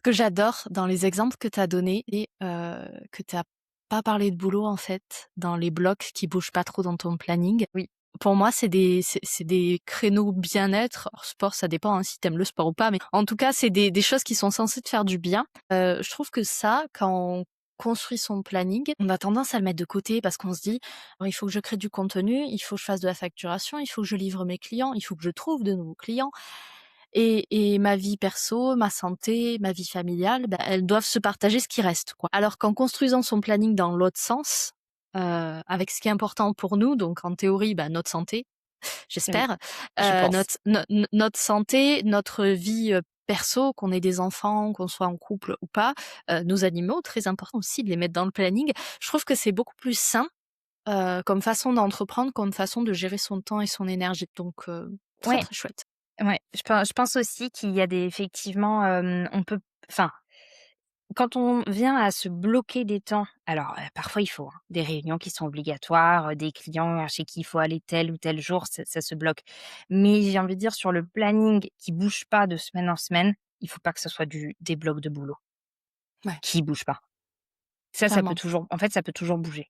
Ce que j'adore dans les exemples que tu as donnés et que tu as pas parlé de boulot, en fait, dans les blocs qui bougent pas trop dans ton planning. Oui. Pour moi, c'est des créneaux bien-être. Hors sport, ça dépend, hein, si tu aimes le sport ou pas, mais en tout cas, c'est des choses qui sont censées te faire du bien. Je trouve que ça, quand on construit son planning, on a tendance à le mettre de côté parce qu'on se dit: «Oh, il faut que je crée du contenu, il faut que je fasse de la facturation, il faut que je livre mes clients, il faut que je trouve de nouveaux clients». Et ma vie perso, ma santé, ma vie familiale, bah, elles doivent se partager ce qui reste, quoi. Alors qu'en construisant son planning dans l'autre sens, avec ce qui est important pour nous, donc en théorie, bah, notre santé, Oui, j'espère, je pense. notre santé, notre vie, perso, qu'on ait des enfants, qu'on soit en couple ou pas, nos animaux, très important aussi de les mettre dans le planning. Je trouve que c'est beaucoup plus sain, comme façon d'entreprendre, comme façon de gérer son temps et son énergie. Donc, très, Ouais, très chouette. ouais, je pense aussi qu'il y a des effectivement, on peut enfin, quand on vient à se bloquer des temps, alors, parfois il faut, hein, des réunions qui sont obligatoires, des clients chez qui il faut aller tel ou tel jour, ça se bloque. Mais j'ai envie de dire sur le planning qui bouge pas de semaine en semaine, il faut pas que ce soit des blocs de boulot Ouais, qui bougent pas. Ça peut clairement. toujours en fait, ça peut toujours bouger.